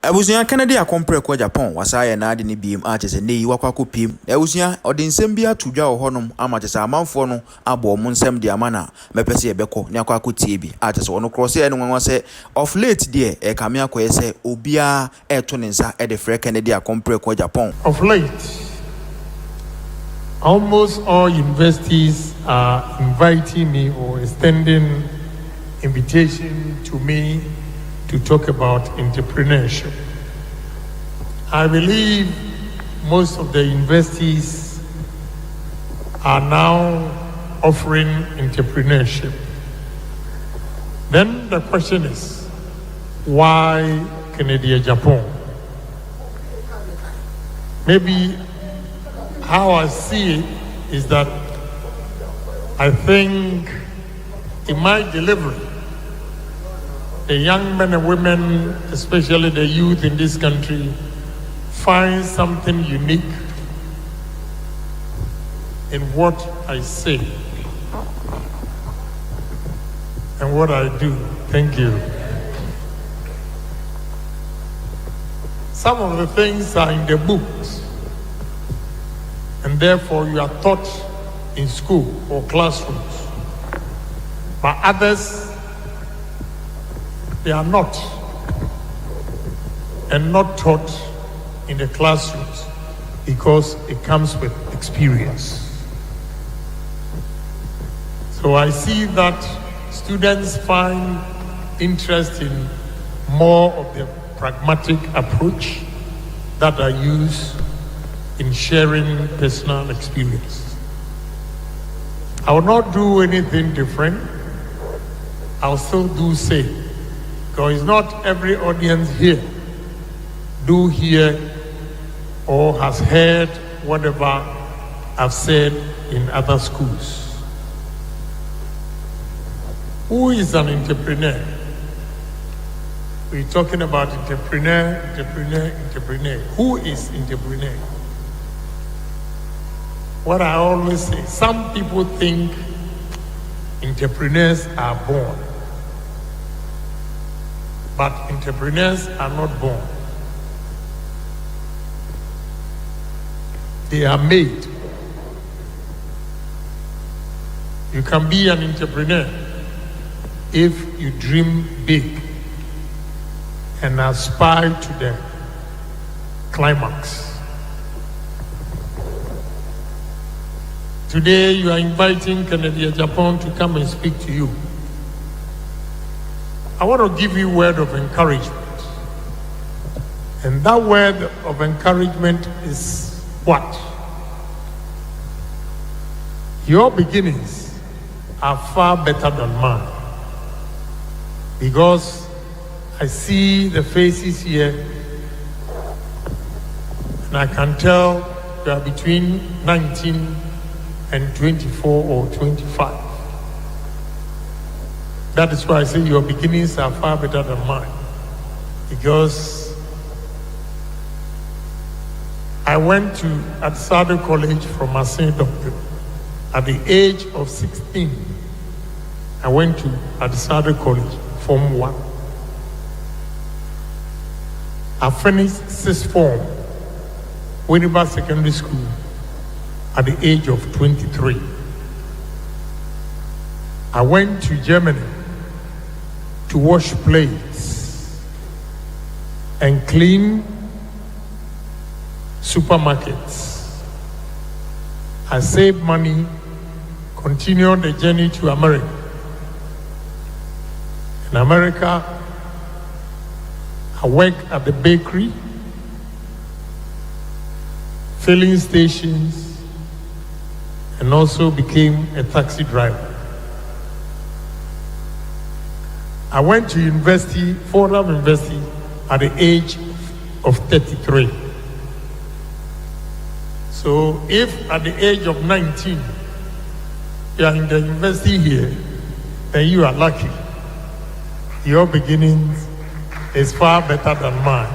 Ebusia Kennedy Agyapong Japan wasaya na ade ne biem a chese nei wakwako piem. Ebusia ode nsem bia tudwa wo honom ama chese amanfo no abo mo nsem de amana mepese ebeko ne akwako tie bi a chese wono cross e no nwanwa se of late there e kame akoye se obia eto ne nsa e de frɛ Kennedy Agyapong Japan. Of late, almost all universities are inviting me or extending invitation to me to talk about entrepreneurship. I believe most of the universities are now offering entrepreneurship. Then the question is, why Kennedy Agyapong? Maybe how I see it is that I think in my delivery, the young men and women, especially the youth in this country, find something unique in what I say and what I do. Thank you. Some of the things are in the books, and therefore you are taught in school or classrooms. But others, they are not, and not taught in the classrooms because it comes with experience. So I see that students find interest in more of the pragmatic approach that I use in sharing personal experience. I will not do anything different. I'll still do same. Because not every audience here do hear or has heard whatever I've said in other schools. Who is an entrepreneur? We're talking about entrepreneur. Who is entrepreneur? What I always say, some people think entrepreneurs are born. But entrepreneurs are not born. They are made. You can be an entrepreneur if you dream big and aspire to the climax. Today you are inviting Kennedy Agyapong to come and speak to you. I want to give you a word of encouragement. And that word of encouragement is what? Your beginnings are far better than mine. Because I see the faces here, and I can tell you are between 19 and 24 or 25. That is why I say your beginnings are far better than mine. Because I went to Adom College from Adom. At the age of 16, I went to Adom College, Form 1. I finished 6th form, Winneba Secondary School, at the age of 23. I went to Germany to wash plates and clean supermarkets. I saved money, continued the journey to America. In America, I worked at the bakery, filling stations, and also became a taxi driver. I went to university, Fordham University, at the age of 33. So if at the age of 19, you are in the university here, then you are lucky. Your beginnings is far better than mine.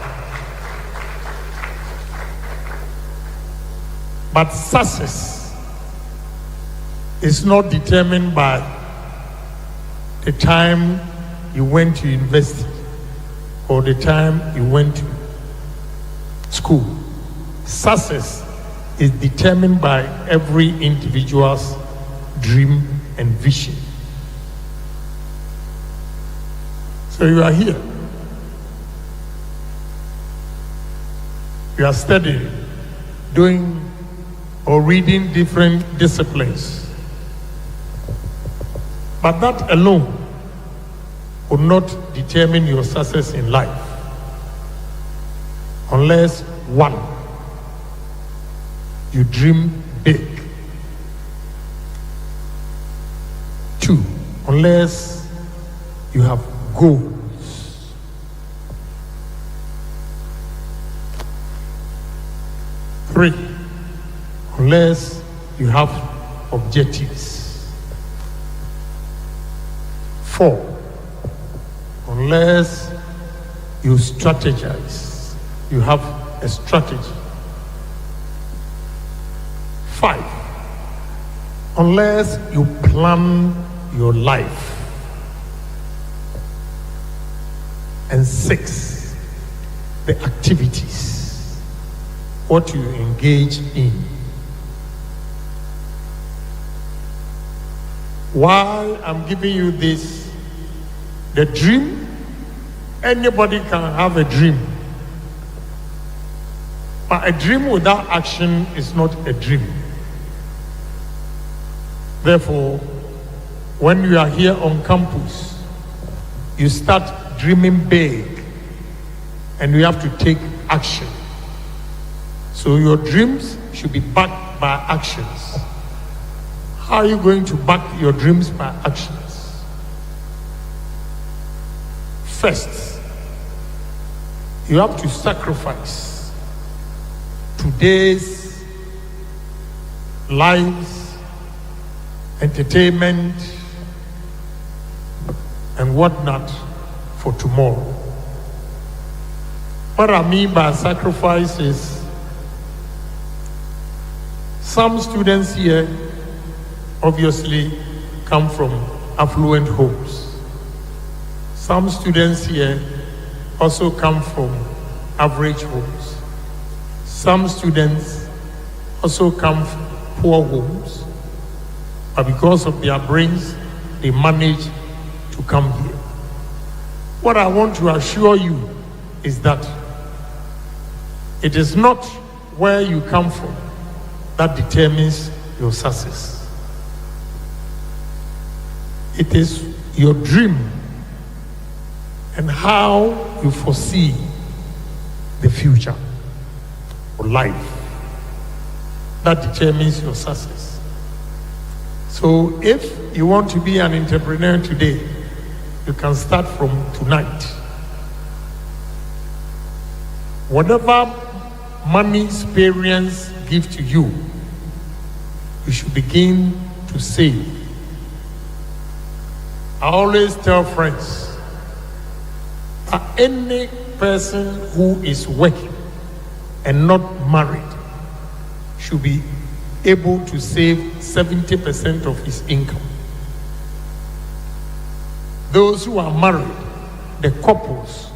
But success is not determined by the time you went to university or the time you went to school. Success is determined by every individual's dream and vision. So you are here. You are studying, doing or reading different disciplines. But that alone will not determine your success in life. Unless, one, you dream big. Two, unless you have goals. Three, unless you have objectives. Four, unless you strategize, you have a strategy. Five, unless you plan your life. And six, the activities, what you engage in. While I'm giving you this, the dream, anybody can have a dream. But a dream without action is not a dream. Therefore, when you are here on campus, you start dreaming big and you have to take action. So your dreams should be backed by actions. How are you going to back your dreams by actions? First, you have to sacrifice today's lives, entertainment, and whatnot for tomorrow. What I mean by sacrifice is some students here obviously come from affluent homes. Some students here also come from average homes. Some students also come from poor homes, but because of their brains, they manage to come here. What I want to assure you is that it is not where you come from that determines your success. It is your dream and how you foresee the future or life that determines your success. So if you want to be an entrepreneur today, you can start from tonight. Whatever money experience give to you, you should begin to save. I always tell friends that any person who is working and not married should be able to save 70% of his income. Those who are married, the couples,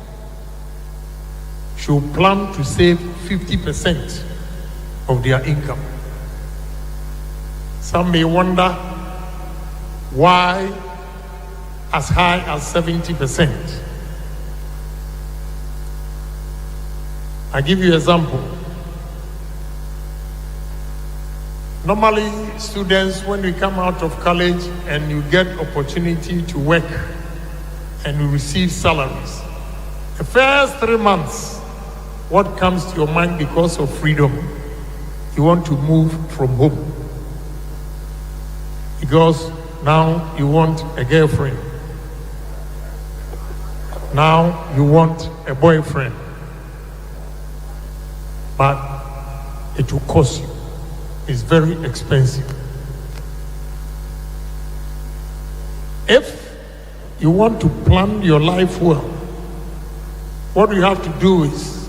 should plan to save 50% of their income. Some may wonder why as high as 70%. I give you an example. Normally, students, when we come out of college and you get opportunity to work and you receive salaries, the first 3 months, what comes to your mind because of freedom? You want to move from home. Because now you want a girlfriend. Now you want a boyfriend. But it will cost you. It's very expensive. If you want to plan your life well, what you have to do is,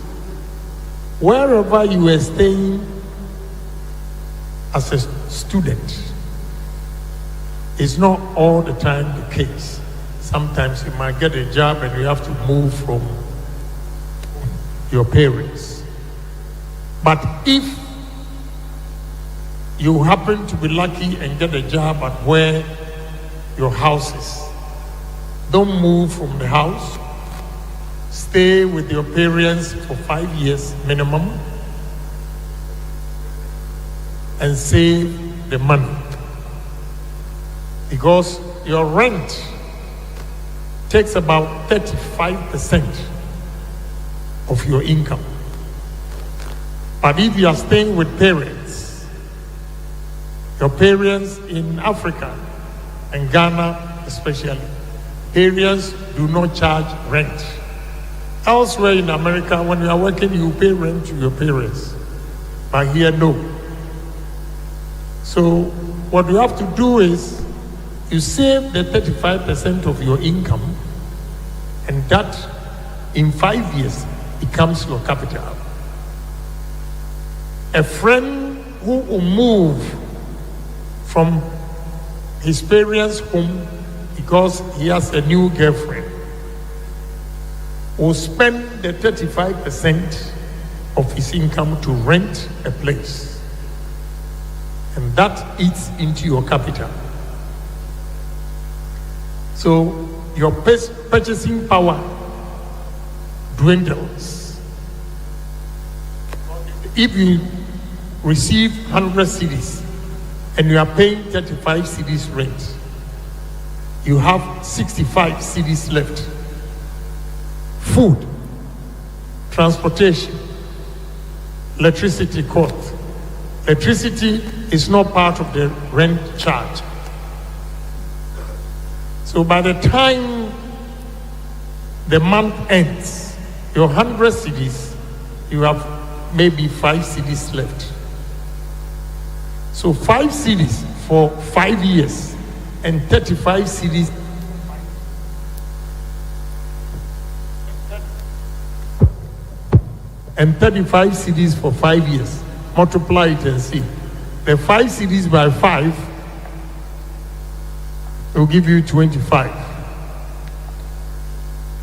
wherever you are staying as a student, it's not all the time the case. Sometimes you might get a job and you have to move from your parents. But if you happen to be lucky and get a job at where your house is, don't move from the house. Stay with your parents for 5 years minimum and save the money. Because your rent takes about 35% of your income. But if you are staying with parents, your parents in Africa and Ghana especially, parents do not charge rent. Elsewhere in America, when you are working, you pay rent to your parents. But here, no. So what you have to do is you save the 35% of your income, and that in 5 years becomes your capital. A friend who will move from his parents' home because he has a new girlfriend will spend the 35% of his income to rent a place. And that eats into your capital. So your purchasing power dwindles. If you receive 100 cedis and you are paying 35 cedis rent, you have 65 cedis left. Food, transportation, electricity cost. Electricity is not part of the rent charge. So by the time the month ends, your 100 cedis, you have maybe 5 cedis left. So 5 cedis for 5 years and 35 cedis. And 35 cedis for 5 years. Multiply it and see. The 5 cedis by 5 will give you 25.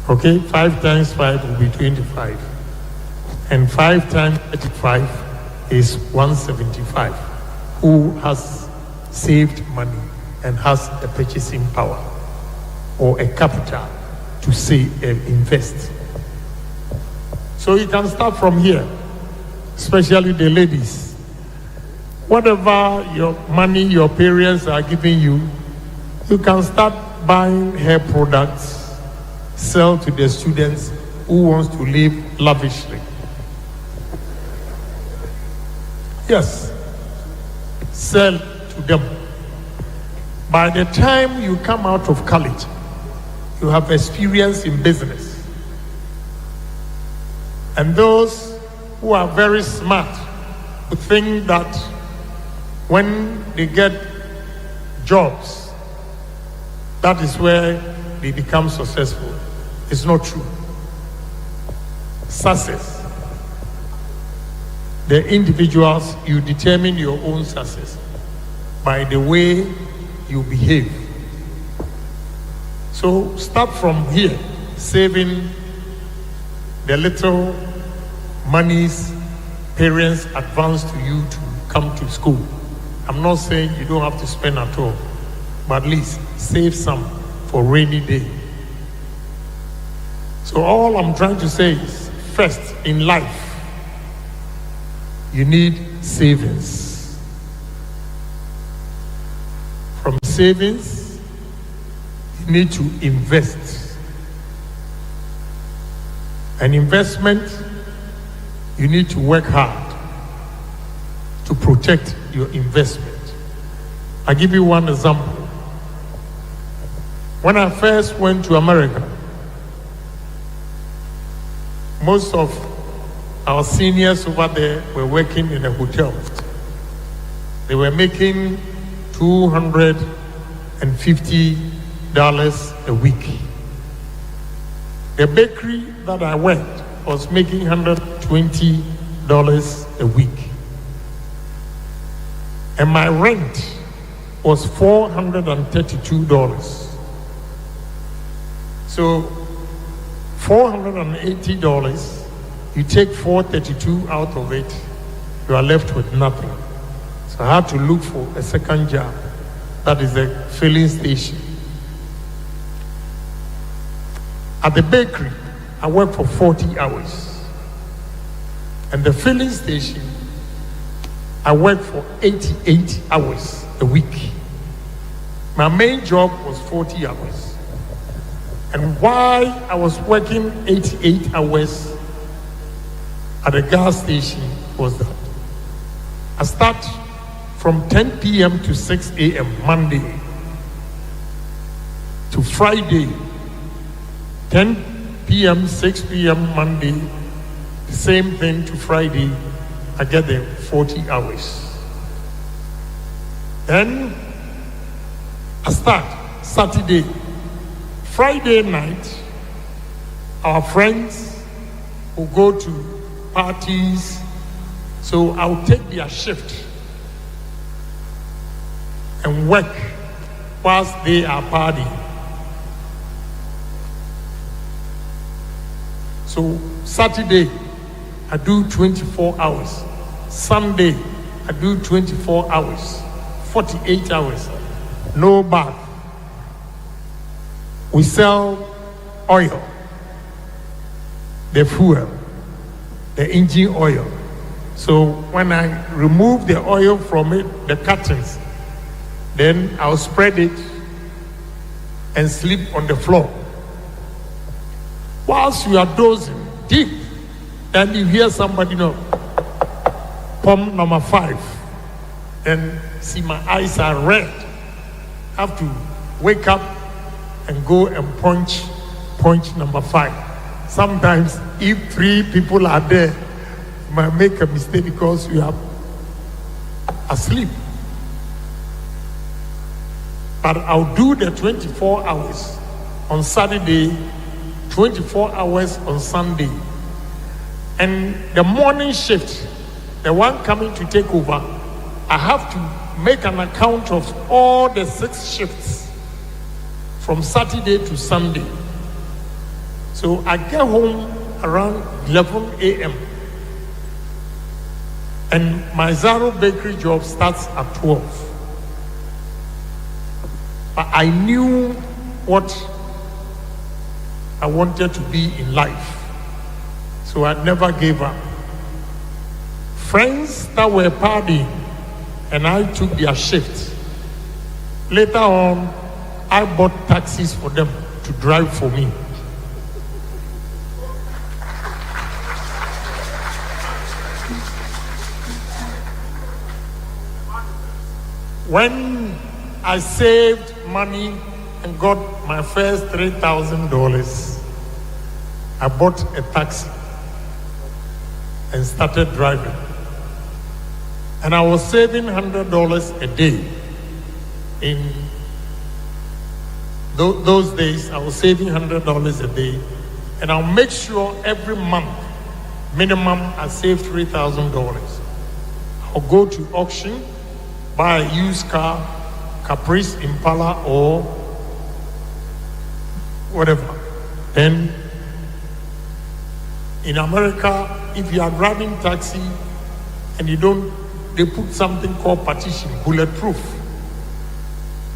Okay, 5 times 5 will be 25. And 5 times 35 is 175. Who has saved money and has a purchasing power or a capital to save and invest. So you can start from here, especially the ladies. Whatever your money your parents are giving you, you can start buying hair products, sell to the students who wants to live lavishly. Yes, sell to them. By the time you come out of college, you have experience in business. And those who are very smart who think that when they get jobs, that is where they become successful. It's not true. Success. The individuals, you determine your own success by the way you behave. So start from here, saving the little monies parents advance to you to come to school. I'm not saying you don't have to spend at all, but at least save some for rainy day. So all I'm trying to say is, first in life, you need savings. From savings, you need to invest. An investment, you need to work hard to protect your investment. I'll give you one example. When I first went to America, most of our seniors over there were working in a hotel. They were making $250 a week. The bakery that I went was making $120 a week. And my rent was $432. So $480, you take $432 out of it, you are left with nothing. So I had to look for a second job, that is a filling station. At the bakery, I worked for 40 hours. And the filling station, I worked for 88 hours a week. My main job was 40 hours. And why I was working 88 hours at the gas station was that I start from 10 p.m. to 6 a.m. Monday to Friday, 10 p.m., 6 p.m. Monday, the same thing to Friday, I get the 40 hours. Then I start Saturday. Friday night, our friends will go to parties, so I'll take their shift and work whilst they are partying. So Saturday, I do 24 hours. Sunday, I do 24 hours, 48 hours, no bath. We sell oil, the fuel, the engine oil. So when I remove the oil from it, the cartons, then I'll spread it and sleep on the floor. Whilst you are dozing deep, and you hear somebody pump number 5, and see my eyes are red. I have to wake up and go and punch number 5. Sometimes if 3 people are there, you might make a mistake because you are asleep. But I'll do the 24 hours on Saturday, 24 hours on Sunday. And the morning shift, the one coming to take over, I have to make an account of all the 6 shifts from Saturday to Sunday. So I get home around 11 a.m. and my Zaro bakery job starts at 12. But I knew what I wanted to be in life, so I never gave up. Friends that were partying and I took their shift. Later on, I bought taxis for them to drive for me. When I saved money and got my first $3,000, I bought a taxi and started driving. And I was saving $100 a day. In those days, I was saving $100 a day. And I'll make sure every month, minimum, I save $3,000. I'll go to auction, buy a used car, Caprice, Impala, or whatever. Then, in America, if you are driving taxi and they put something called partition, bulletproof.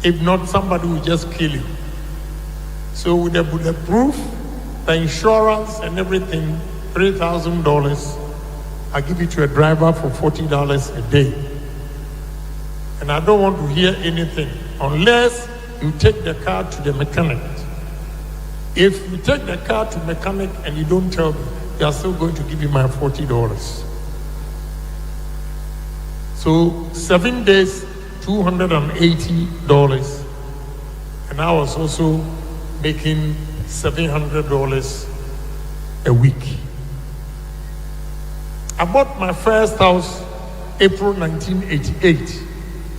If not, somebody will just kill you. So with the bulletproof, the insurance and everything, $3,000, I give it to a driver for $40 a day. And I don't want to hear anything unless you take the car to the mechanic. If you take the car to mechanic and you don't tell me, you are still going to give me my $40. So 7 days, $280. And I was also making $700 a week. I bought my first house April 1988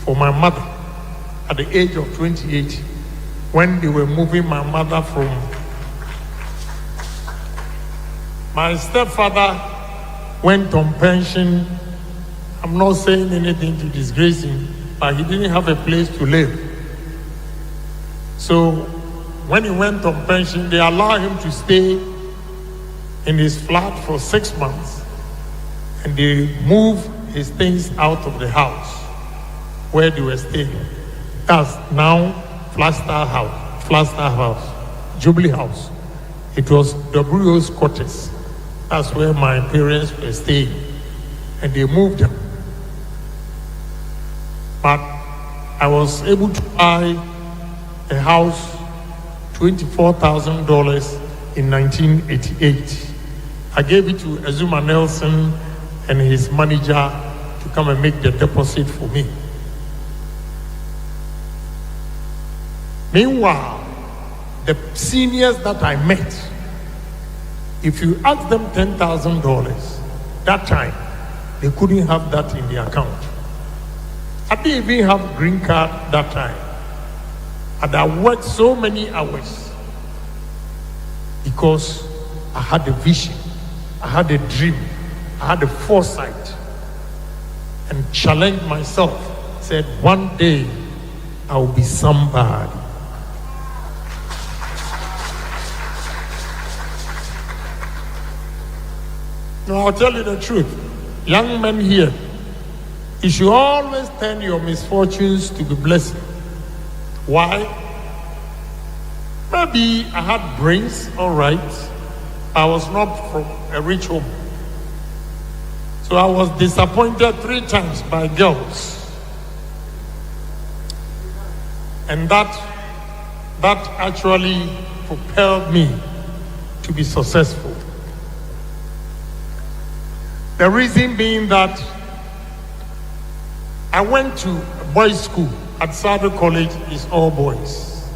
for my mother at the age of 28 when they were moving my mother from. My stepfather went on pension. I'm not saying anything to disgrace him, but he didn't have a place to live. So when he went on pension, they allowed him to stay in his flat for 6 months. And they moved his things out of the house where they were staying. That's now Flagstaff House, Jubilee House. It was WO's quarters. That's where my parents were staying. And they moved them. But I was able to buy a house, $24,000 in 1988. I gave it to Azuma Nelson and his manager to come and make the deposit for me. Meanwhile, the seniors that I met, if you ask them $10,000, that time, they couldn't have that in their account. I didn't even have a green card that time. And I worked so many hours because I had a vision, I had a dream, I had a foresight, and challenged myself, said, one day I will be somebody. No, I'll tell you the truth. Young men here, you should always turn your misfortunes to be blessing. Why? Maybe I had brains, all right. I was not from a rich home. So I was disappointed 3 times by girls. And that actually propelled me to be successful. The reason being that I went to a boys' school at Sado College, it's all boys.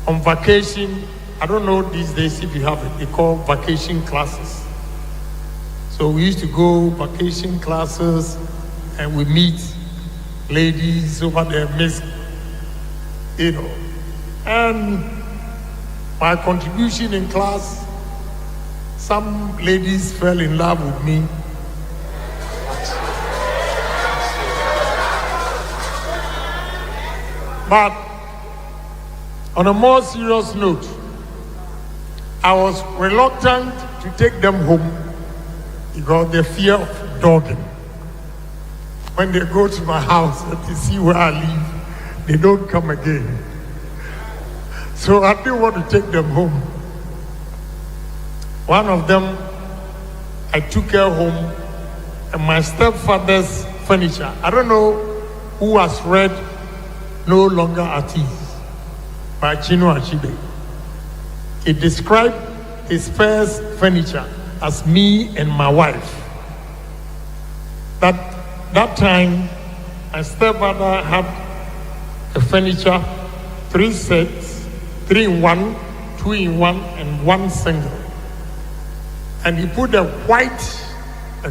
On vacation, I don't know these days if you have it, they call vacation classes. So we used to go vacation classes and we meet ladies over there, and my contribution in class, some ladies fell in love with me. But on a more serious note, I was reluctant to take them home because the fear of dogging. When they go to my house and they see where I live, they don't come again. So I didn't want to take them home. One of them, I took her home, and my stepfather's furniture. I don't know who has read No Longer at Ease by Chino Achebe. He described his first furniture as me and my wife. That time, my stepfather had a furniture, 3 sets, 3 in 1, 2 in 1, and 1 single. And he put a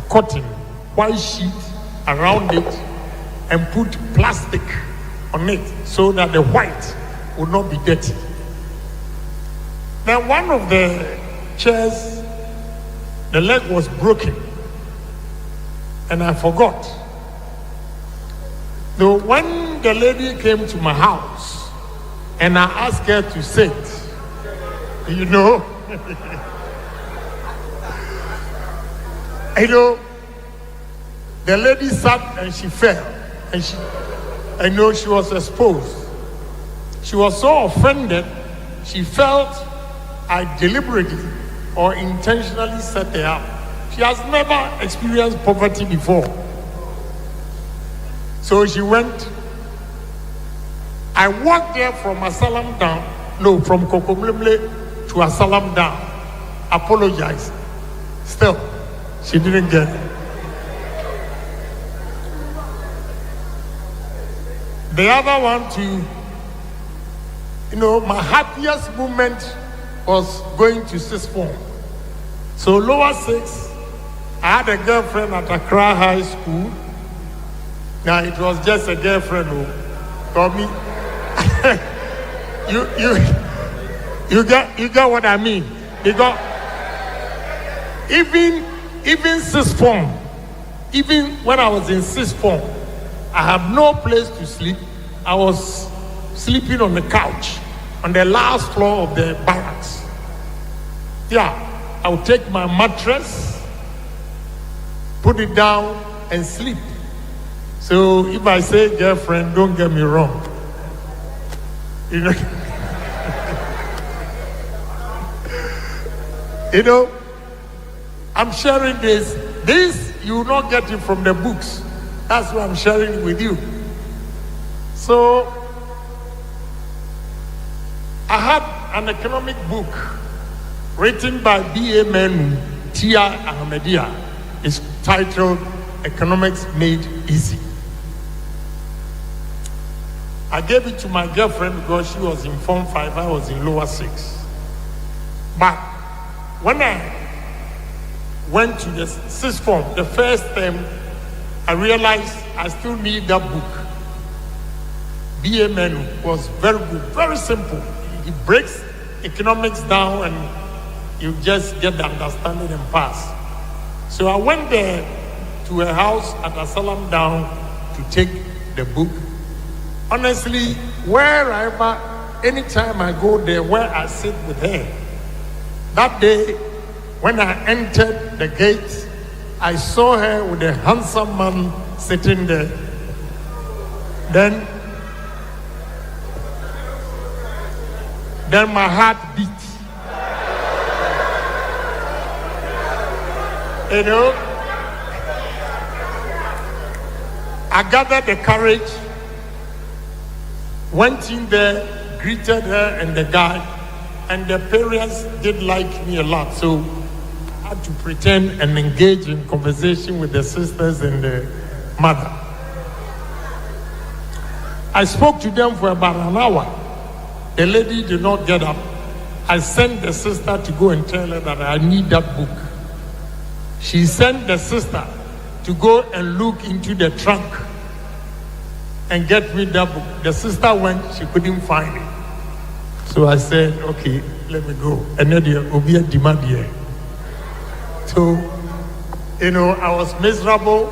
cotton, white sheet around it and put plastic on it so that the white would not be dirty. Then one of the chairs, the leg was broken, and I forgot. So when the lady came to my house and I asked her to sit, the lady sat and she fell, and she was exposed. She was so offended, she felt I deliberately or intentionally set her up. She has never experienced poverty before. So she went. I walked there from Asalam down, from Kokomlemle to Asalam down, apologized. Still, she didn't get it. The other one too, my happiest moment was going to 6th form. So lower 6, I had a girlfriend at Accra High School. Now it was just a girlfriend who told me. you get what I mean? Because even 6th form, even when I was in 6th form, I had no place to sleep. I was sleeping on the couch on the last floor of the barracks. Yeah, I would take my mattress, put it down, and sleep. So if I say girlfriend, don't get me wrong. You know, you know, I'm sharing this. This you will not get it from the books. That's why I'm sharing it with you. So I had an economic book written by B.A. Menu, Tia Ahmedia. It's titled Economics Made Easy. I gave it to my girlfriend because she was in Form 5, I was in Lower 6. But when I went to the 6th form, the first term, I realized I still need that book. B.A. Menu was very good, very simple. He breaks economics down and you just get the understanding and pass. So I went there to a house at Asalam Down to take the book. Honestly, wherever, anytime I go there, where I sit with her, that day when I entered the gate, I saw her with a handsome man sitting there. Then my heart beat. You know, I gathered the courage, went in there, greeted her and the guy, and the parents did like me a lot. So I had to pretend and engage in conversation with the sisters and the mother. I spoke to them for about an hour. The lady did not get up. I sent the sister to go and tell her that I need that book. She sent the sister to go and look into the trunk and get me that book. The sister went, she couldn't find it. So I said, okay, let me go. And then there will be a demand here. So, you know, I was miserable.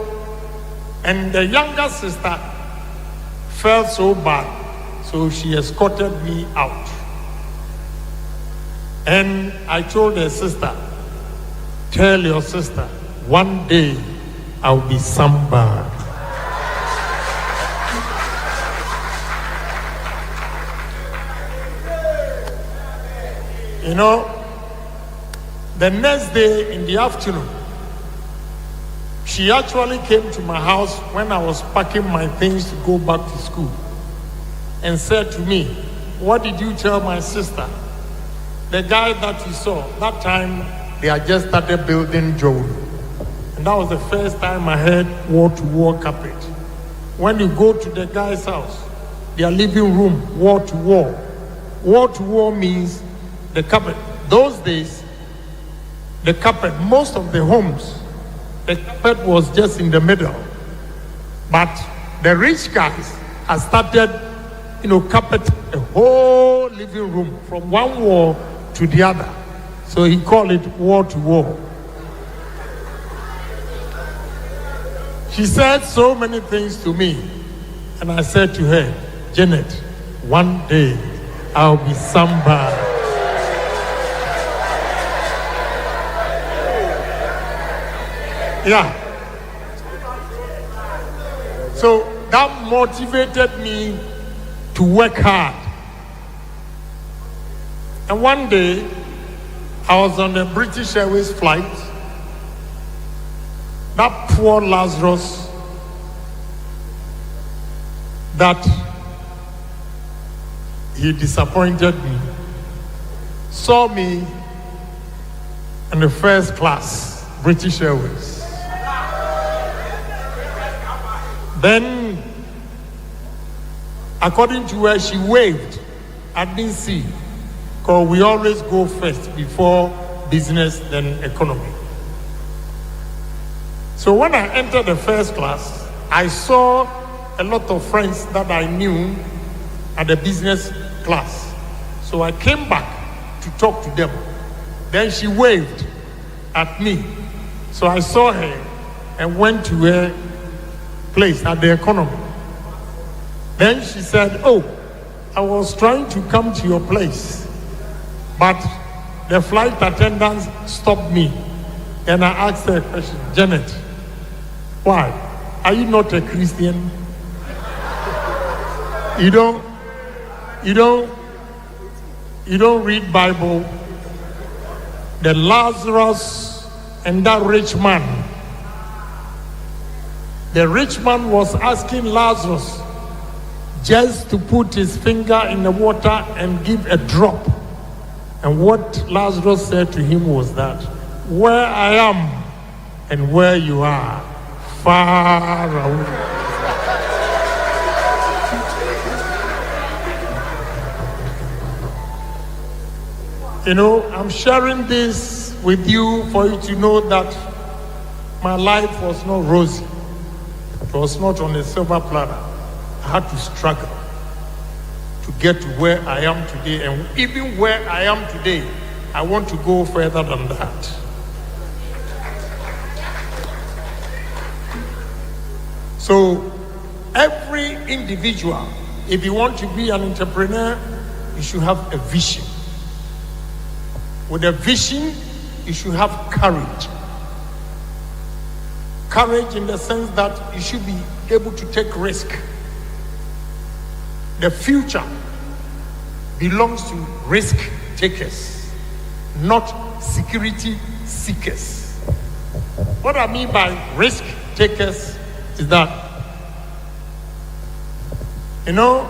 And the younger sister felt so bad. So she escorted me out. And I told her sister, tell your sister, one day I'll be somebody. You know, the next day in the afternoon, she actually came to my house when I was packing my things to go back to school and said to me, what did you tell my sister? The guy that you saw, that time they had just started building Joel. And that was the first time I heard wall-to-wall carpet. When you go to the guy's house, their living room, wall-to-wall. Wall-to-wall means the carpet. Those days, the carpet, most of the homes, the carpet was just in the middle. But the rich guys had started, carpet a whole living room from one wall to the other. So he called it wall to wall. She said so many things to me. And I said to her, Janet, one day I'll be somebody. Yeah. So that motivated me to work hard. And one day, I was on a British Airways flight. That poor Lazarus that he disappointed me saw me in the first class, British Airways. Then, according to her, she waved. I didn't see. Because we always go first before business, then economy. So when I entered the first class, I saw a lot of friends that I knew at the business class. So I came back to talk to them. Then she waved at me. So I saw her and went to her place at the economy. Then she said, oh, I was trying to come to your place, but the flight attendants stopped me. And I asked her a question, Janet, why? Are you not a Christian? You don't read Bible. The Lazarus and that rich man. The rich man was asking Lazarus just to put his finger in the water and give a drop. And what Lazarus said to him was that, where I am and where you are, far away. You know, I'm sharing this with you for you to know that my life was not rosy. It was not on a silver platter. I had to struggle to get to where I am today. And even where I am today, I want to go further than that. So, every individual, if you want to be an entrepreneur, you should have a vision. With a vision, you should have courage. Courage in the sense that you should be able to take risk. The future belongs to risk takers, not security seekers. What I mean by risk takers is that, you know,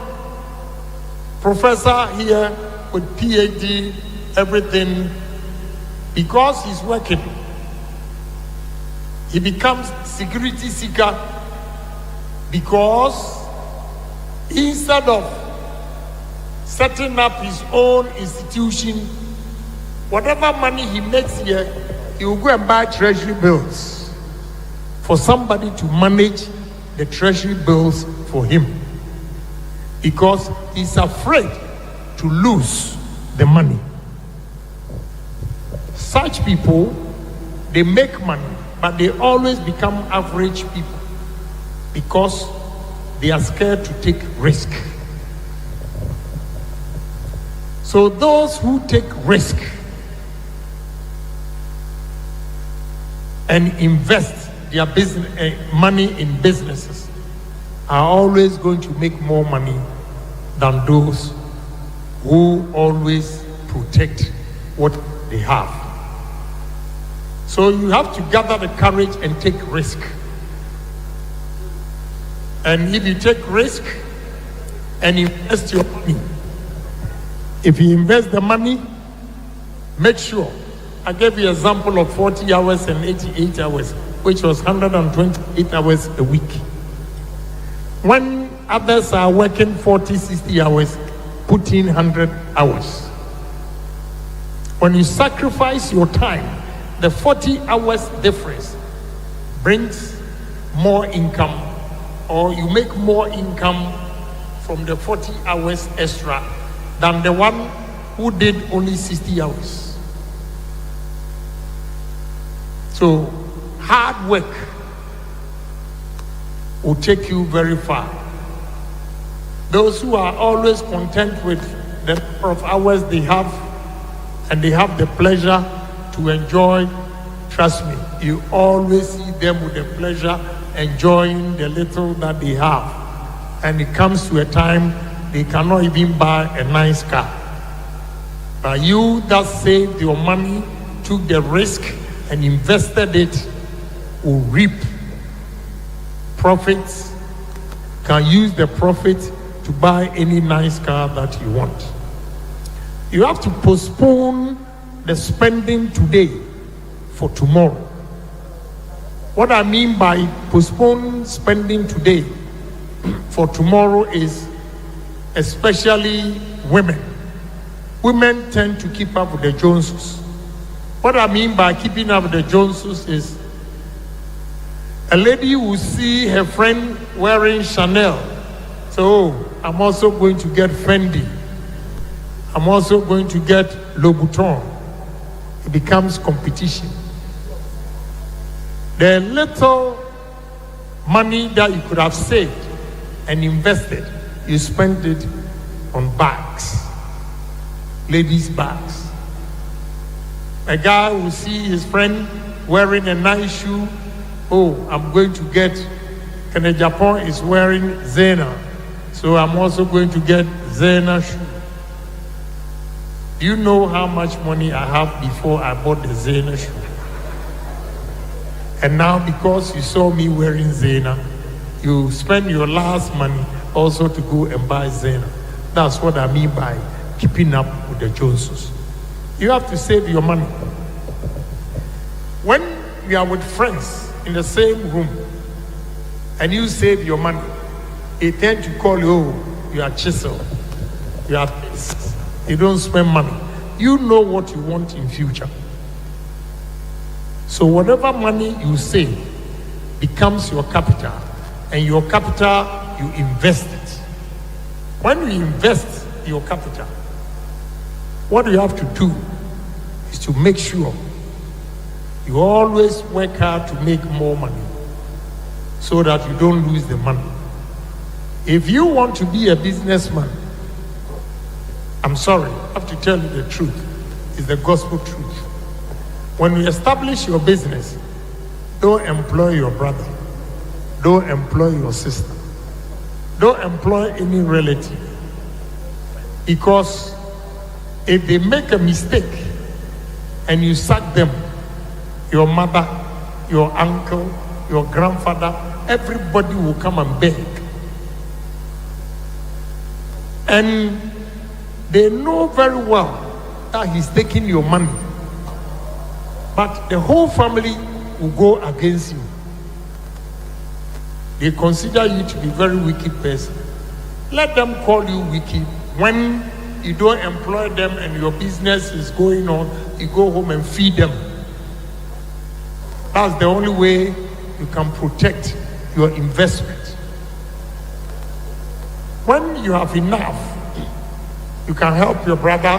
professor here with PhD, everything, because he's working, he becomes security seeker because instead of setting up his own institution, whatever money he makes here, he will go and buy treasury bills for somebody to manage the treasury bills for him because he's afraid to lose the money. Such people, they make money, but they always become average people because they are scared to take risk. So those who take risk and invest their business money in businesses are always going to make more money than those who always protect what they have. So you have to gather the courage and take risk. And if you take risk and invest your money, if you invest the money, make sure. I gave you an example of 40 hours and 88 hours, which was 128 hours a week. When others are working 40, 60 hours, put in 100 hours. When you sacrifice your time, the 40 hours difference brings more income, or you make more income from the 40 hours extra than the one who did only 60 hours. So hard work will take you very far. Those who are always content with the number of hours they have and they have the pleasure to enjoy, trust me, you always see them with the pleasure enjoying the little that they have. And it comes to a time they cannot even buy a nice car. But you that saved your money, took the risk and invested it, will reap profits, can use the profit to buy any nice car that you want. You have to postpone the spending today for tomorrow. What I mean by postpone spending today for tomorrow is especially women. Women tend to keep up with the Joneses. What I mean by keeping up with the Joneses is a lady will see her friend wearing Chanel. So, I'm also going to get Fendi. I'm also going to get Louboutin. It becomes competition. The little money that you could have saved and invested, you spent it on bags, ladies' bags. A guy will see his friend wearing a nice shoe. Oh, I'm going to get Kennedy Agyapong is wearing Zena, so I'm also going to get Zena shoe. Do you know how much money I have before I bought the Zena shoe? And now because you saw me wearing Zena, you spend your last money also to go and buy Zena. That's what I mean by keeping up with the Joneses. You have to save your money. When you are with friends in the same room and you save your money, they tend to call you, oh, you are chisel, you are this, you don't spend money. You know what you want in future. So whatever money you save becomes your capital, and your capital, you invest it. When you invest your capital, what you have to do is to make sure you always work hard to make more money so that you don't lose the money. If you want to be a businessman, I'm sorry, I have to tell you the truth. It's the gospel truth. When you establish your business, don't employ your brother. Don't employ your sister. Don't employ any relative. Because if they make a mistake and you sack them, your mother, your uncle, your grandfather, everybody will come and beg. And they know very well that he's taking your money. But the whole family will go against you. They consider you to be a very wicked person. Let them call you wicked. When you don't employ them and your business is going on, you go home and feed them. That's the only way you can protect your investment. When you have enough, you can help your brother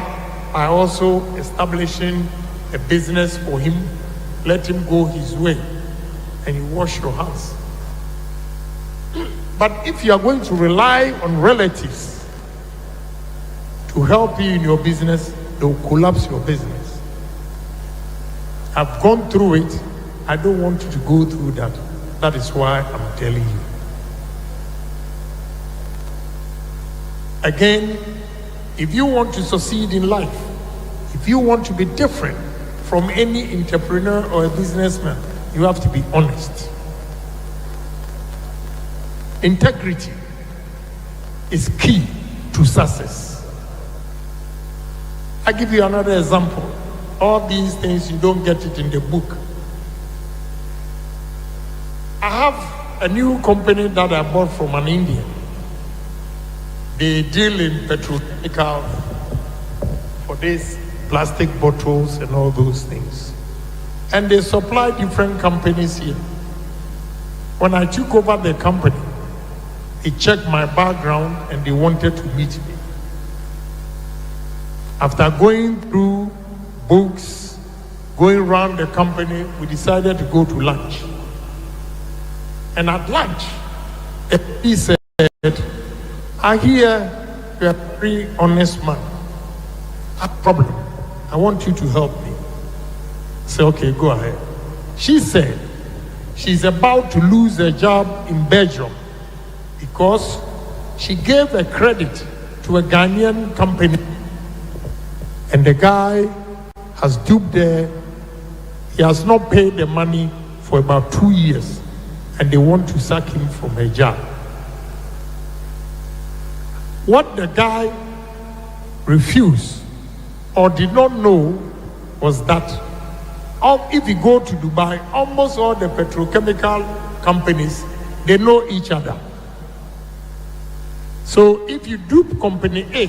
by also establishing a business for him. Let him go his way and you wash your hands. But if you are going to rely on relatives to help you in your business, they will collapse your business. I've gone through it. I don't want you to go through that. That is why I'm telling you. Again, if you want to succeed in life, if you want to be different from any entrepreneur or a businessman, you have to be honest. Integrity is key to success. I give you another example. All these things, you don't get it in the book. I have a new company that I bought from an Indian. They deal in petrochemical for these plastic bottles and all those things. And they supply different companies here. When I took over the company, they checked my background and they wanted to meet me. After going through books, going around the company, we decided to go to lunch. And at lunch, he said, I hear you're a very honest man. I have a problem. I want you to help me. I said, okay, go ahead. She said she's about to lose her job in Belgium because she gave a credit to a Ghanaian company and the guy has duped her. He has not paid the money for about 2 years and they want to sack him from her job. What the guy refused or did not know was that if you go to Dubai, almost all the petrochemical companies, they know each other. So if you dupe company A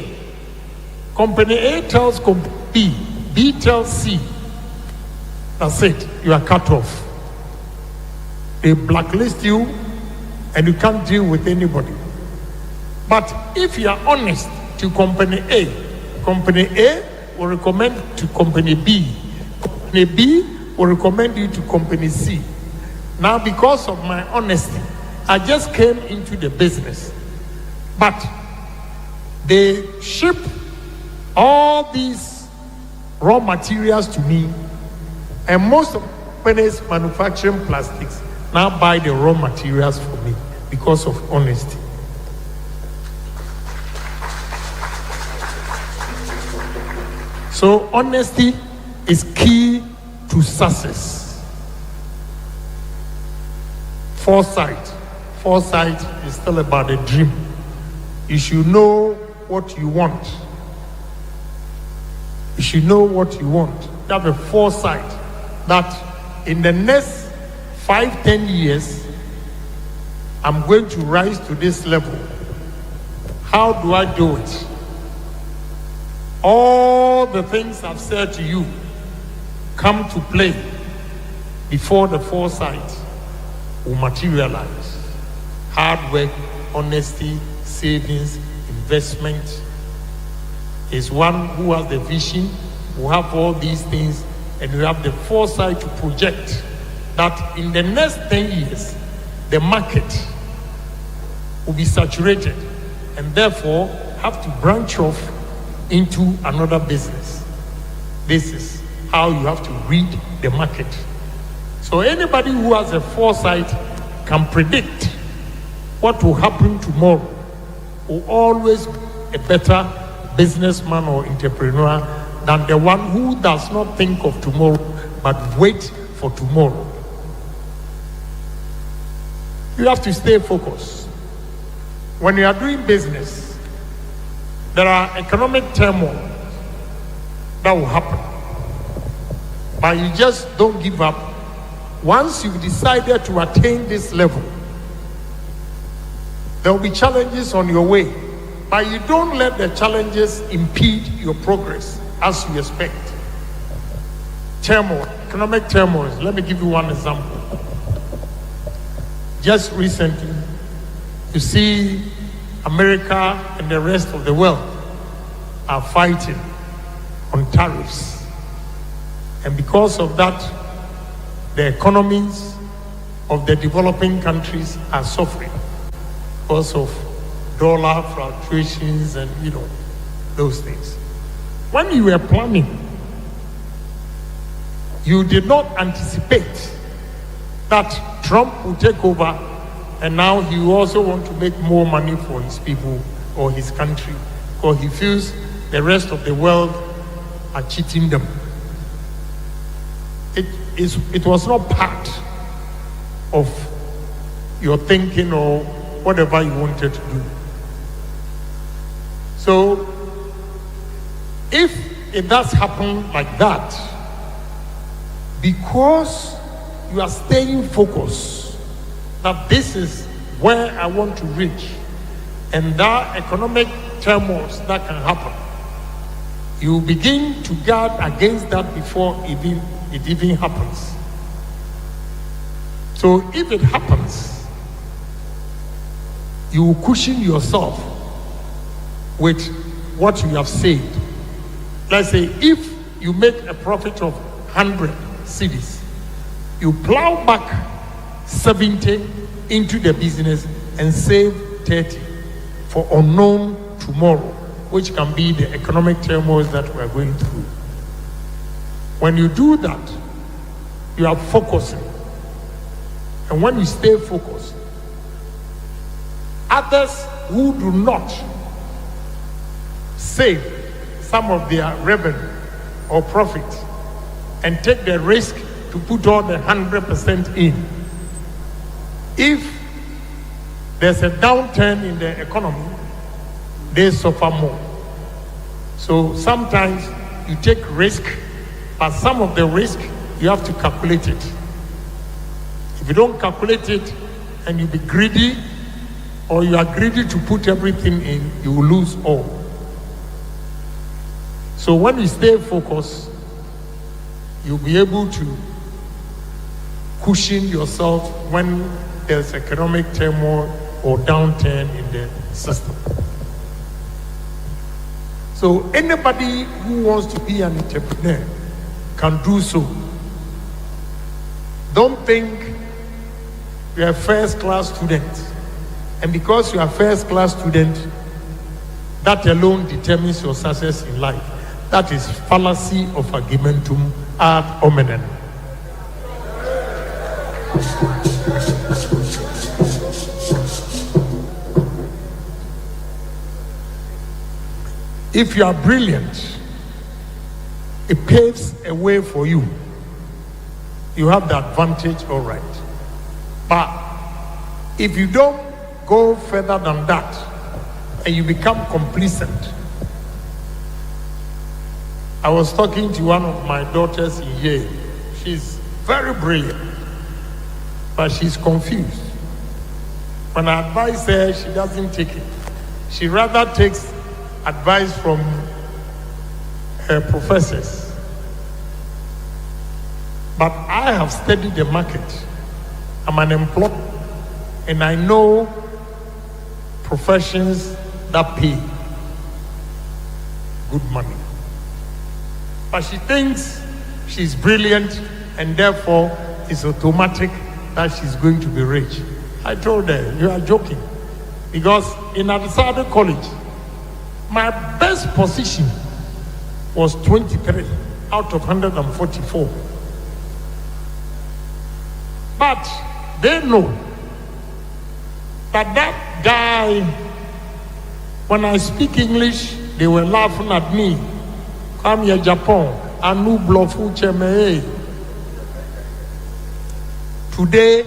tells company B, B tells C, that's it, you are cut off. They blacklist you and you can't deal with anybody. But if you are honest to company A will recommend to company B. Company B will recommend you to company C. Now, because of my honesty, I just came into the business. But they ship all these raw materials to me, and most of the companies manufacturing plastics now buy the raw materials for me. because of honesty. So honesty is key to success. Foresight is still about a dream. You should know what you want. You should know what you want. You have a foresight that in the next 5-10 years, I'm going to rise to this level. How do I do it? All the things I've said to you come to play before the foresight will materialize. Hard work, honesty, savings, investment is one who has the vision, who have all these things, and you have the foresight to project that in the next 10 years, the market will be saturated and therefore have to branch off into another business. This is how you have to read the market. So anybody who has a foresight can predict what will happen tomorrow, will always be a better businessman or entrepreneur than the one who does not think of tomorrow but wait for tomorrow. You have to stay focused. When you are doing business, there are economic turmoil that will happen. But you just don't give up. Once you've decided to attain this level, there will be challenges on your way. But you don't let the challenges impede your progress as you expect. Turmoil, economic turmoil. Let me give you one example. Just recently, you see America and the rest of the world are fighting on tariffs. And because of that, the economies of the developing countries are suffering because of dollar fluctuations and, those things. When you were planning, you did not anticipate that Trump will take over and now he also wants to make more money for his people or his country because he feels the rest of the world are cheating them. It was not part of your thinking or whatever you wanted to do. So, if it does happen like that, because you are staying focused, that this is where I want to reach, and that economic turmoil that can happen, you begin to guard against that before it even happens. So if it happens, you cushion yourself with what you have saved. Let's say if you make a profit of 100 cedis, you plow back 70 into the business and save 30 for unknown tomorrow, which can be the economic turmoil that we are going through. When you do that, you are focusing. And when you stay focused, others who do not save some of their revenue or profit and take the risk to put all the 100% in, if there's a downturn in the economy, they suffer more. So sometimes you take risk, but some of the risk you have to calculate it. If you don't calculate it and you be greedy, or you are greedy to put everything in, you will lose all. So when you stay focused, you'll be able to cushion yourself when there's economic turmoil or downturn in the system. So anybody who wants to be an entrepreneur can do so. Don't think you're a first-class student, and because you're a first-class student, that alone determines your success in life. That is fallacy of argumentum ad hominem. If you are brilliant, it paves a way for you. You have the advantage, all right. But if you don't go further than that and you become complacent, I was talking to one of my daughters in Yale. She's very brilliant, but she's confused. When I advise her, she doesn't take it. She rather takes advice from her professors. But I have studied the market. I'm an employer, and I know professions that pay good money. But she thinks she's brilliant, and therefore it's automatic that she's going to be rich. I told her, you are joking. Because in Adisada College, my best position was 23 out of 144. But they know that that guy, when I speak English, they were laughing at me. Come here, Japan. Anu blofu cheme. Today,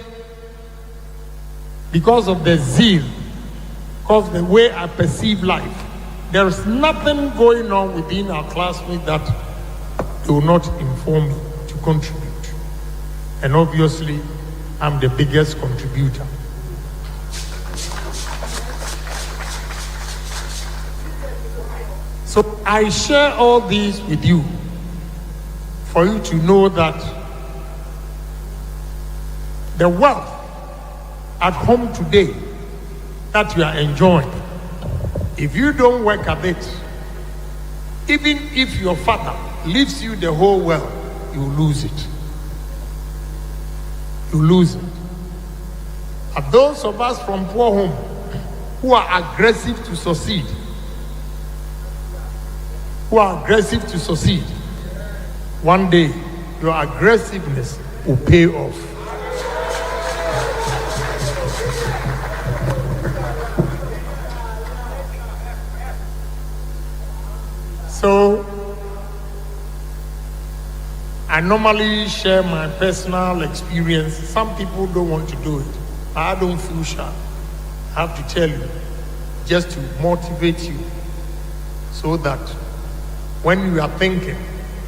because of the zeal, because of the way I perceive life, there is nothing going on within our classmates that they will not inform me to contribute. And obviously, I'm the biggest contributor. So I share all these with you for you to know that the wealth at home today that you are enjoying, if you don't work at it, even if your father leaves you the whole world, you lose it. You lose it. And those of us from poor home who are aggressive to succeed, one day your aggressiveness will pay off. So I normally share my personal experience. Some people don't want to do it. I don't feel shy. I have to tell you, just to motivate you, so that when you are thinking,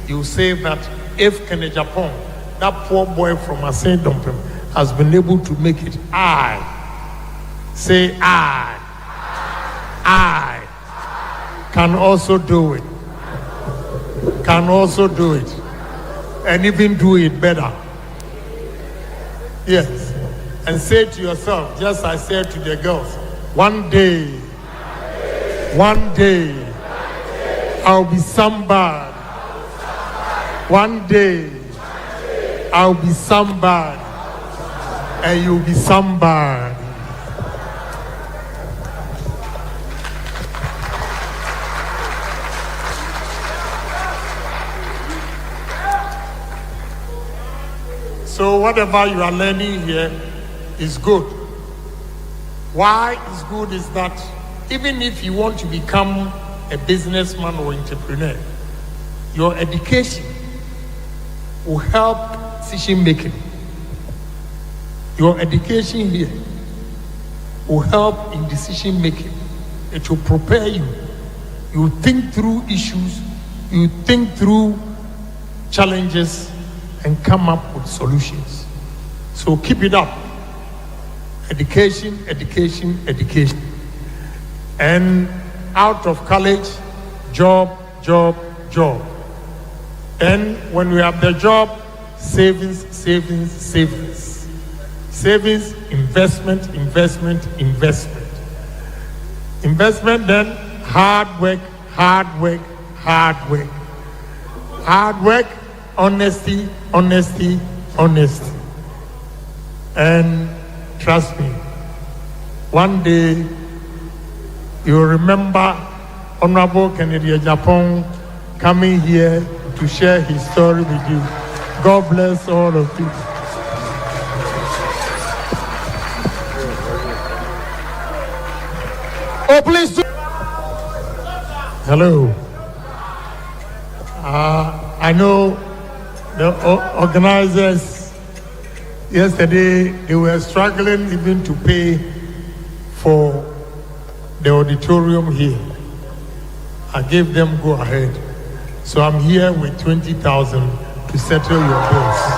you say that if Kennedy Agyapong, that poor boy from Adom, has been able to make it, I can also do it. Can also do it. And even do it better. Yes. And say to yourself, just as I said to the girls, one day, I'll be somebody. One day, I'll be somebody. And you'll be somebody. So whatever you are learning here is good. Why it's good is that even if you want to become a businessman or entrepreneur, your education will help decision making. Your education here will help in decision making. It will prepare you. You think through issues, you think through challenges, and come up with solutions. So keep it up. Education. And out of college, job. And when we have the job, savings. Savings, investment. Investment, then hard work. Honesty. And trust me, one day you'll remember Honorable Kennedy Agyapong coming here to share his story with you. God bless all of you. Oh, please do. Hello. I know the organizers yesterday, they were struggling even to pay for the auditorium here. I gave them go ahead. So I'm here with 20,000 to settle your bills.